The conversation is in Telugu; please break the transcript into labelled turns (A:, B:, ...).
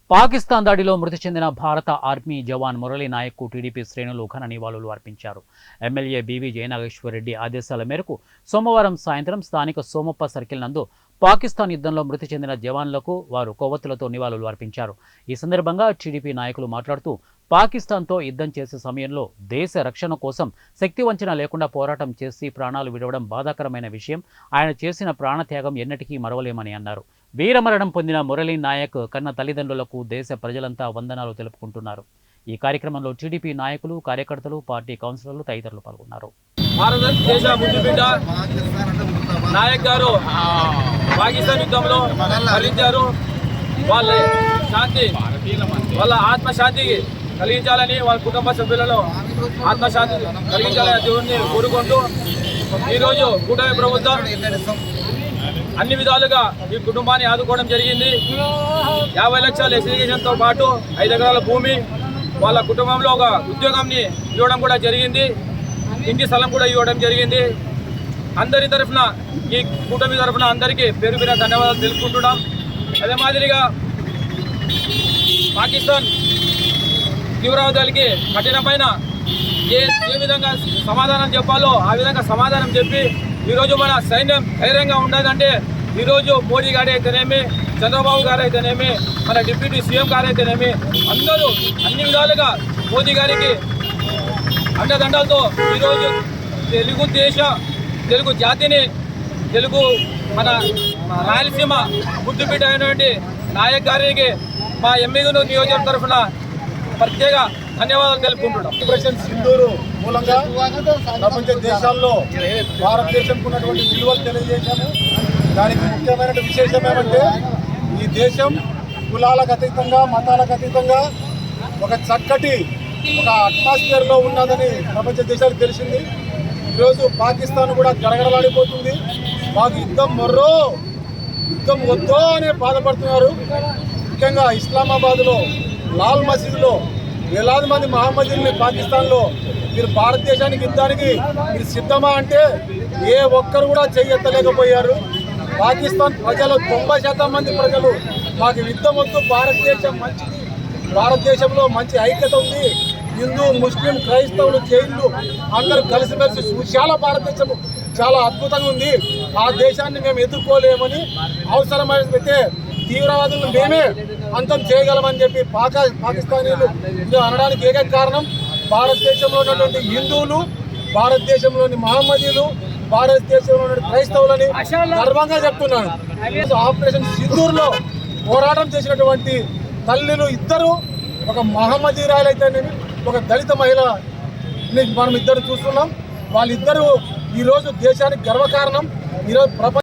A: పాకిస్తాన్ దాడిలో మృతి చెందిన భారత ఆర్మీ జవాన్ మురళీ నాయక్కు టీడీపీ శ్రేణులు ఘన నివాళులు అర్పించారు. ఎమ్మెల్యే బీవీ జయనాగేశ్వరరెడ్డి ఆదేశాల మేరకు సోమవారం సాయంత్రం స్థానిక సోమప్ప సర్కిల్ నందు పాకిస్తాన్ యుద్ధంలో మృతి చెందిన జవాన్లకు వారు కొవ్వొత్తులతో నివాళులు అర్పించారు. ఈ సందర్భంగా టీడీపీ నాయకులు మాట్లాడుతూ పాకిస్తాన్తో యుద్ధం చేసే సమయంలో దేశ రక్షణ కోసం శక్తి వంచన లేకుండా పోరాటం చేసి ప్రాణాలు విడవడం బాధాకరమైన విషయం. ఆయన చేసిన ప్రాణత్యాగం ఎన్నటికీ మరవలేమని అన్నారు. వీరమరణం పొందిన మురళీ నాయక్ కన్న తల్లిదండ్రులకు దేశ ప్రజలంతా వందనాలు తెలుపుకుంటున్నారు. ఈ కార్యక్రమంలో టీడీపీ నాయకులు, కార్యకర్తలు, పార్టీ కౌన్సిలర్లు తదితరులు పాల్గొన్నారు.
B: భారతదేశ ముద్దుబిడ్డ నాయక్ గారు పాకిస్తాన్ యుద్ధంలో మరణించారు. వాళ్ళ శాంతి, వాళ్ళ ఆత్మశాంతికి కలిగించాలని, వాళ్ళ కుటుంబ సభ్యులలో ఆత్మశాంతి కలిగించాలని దేవుడిని కోరుకుంటూ ఈరోజు కూటమి ప్రభుత్వం అన్ని విధాలుగా ఈ కుటుంబాన్ని ఆదుకోవడం జరిగింది. 50 లక్షల ఎస్టిగేషన్తో పాటు 5 ఎకరాల భూమి, వాళ్ళ కుటుంబంలో ఒక ఉద్యోగాన్ని ఇవ్వడం కూడా జరిగింది. ఇంటి స్థలం కూడా ఇవ్వడం జరిగింది. అందరి తరఫున, ఈ కూటమి తరఫున అందరికీ పేరు పేరు ధన్యవాదాలు తెలుపుకుంటున్నాం. అదే మాదిరిగా పాకిస్తాన్ తీవ్రవాదాలకి కఠినమైన ఏ విధంగా సమాధానం చెప్పాలో ఆ విధంగా సమాధానం చెప్పి ఈరోజు మన సైన్యం ధైర్యంగా ఉండదంటే ఈరోజు మోడీ గారు అయితేనేమి, చంద్రబాబు గారు అయితేనేమి, మన డిప్యూటీ సీఎం గారు అయితేనేమి, అందరూ అన్ని విధాలుగా మోదీ గారికి అండదండలతో ఈరోజు తెలుగు జాతిని, తెలుగు మన రాయలసీమ ముద్దుబిడ్డ అయినటువంటి నాయక్ గారికి మా ఎమ్మెగనూరు నియోజకవర్గం తరఫున ప్రత్యేక ధన్యవాదాలు తెలుపుకుంటున్నాం.
C: ఆపరేషన్ సింధూరు మూలంగా ప్రపంచ దేశాల్లో భారతదేశంకు ఉన్నటువంటి విలువలు తెలియజేశాము. దానికి ముఖ్యమైన విశేషం ఏమంటే ఈ దేశం కులాలకు అతీతంగా, మతాలకు అతీతంగా ఒక చక్కటి ఒక అట్మాస్ఫియర్లో ఉన్నదని ప్రపంచ దేశాలకు తెలిసింది. ఈరోజు పాకిస్తాన్ కూడా గడగడలాడిపోతుంది. మాకు యుద్ధం వద్దో అని బాధపడుతున్నారు. ముఖ్యంగా ఇస్లామాబాద్లో లాల్ మసీదులో వేలాది మంది మహమ్మదీల్ని పాకిస్తాన్లో మీరు భారతదేశానికి యుద్ధానికి మీరు సిద్ధమా అంటే ఏ ఒక్కరు కూడా చెయ్యెత్తలేకపోయారు. పాకిస్తాన్ ప్రజలు 90% మంది ప్రజలు మాకు యుద్ధం వద్దు, భారతదేశం మంచిది, భారతదేశంలో మంచి ఐక్యత ఉంది, హిందూ, ముస్లిం, క్రైస్తవులు, జైన్లు అందరూ కలిసిమెలిసి సుశాల భారతదేశం చాలా అద్భుతంగా ఉంది, ఆ దేశాన్ని మేము ఎదుర్కోలేమని, అవసరమైతే తీవ్రవాదులను మేమే అంతం చేయగలమని చెప్పి పాకిస్తానీలు అనడానికి ఏకైక కారణం భారతదేశంలో ఉన్నటువంటి హిందువులు, భారతదేశంలోని మహమ్మదీలు, భారతదేశంలో ఉన్న క్రైస్తవులని గర్వంగా చెప్తున్నాను. ఆపరేషన్ సింధూర్లో పోరాటం చేసినటువంటి తల్లులు ఇద్దరు, ఒక మహమ్మదీరాలైతేనేమి, ఒక దళిత మహిళని మనం ఇద్దరు చూస్తున్నాం. వాళ్ళిద్దరూ ఈరోజు దేశానికి గర్వకారణం. ఈరోజు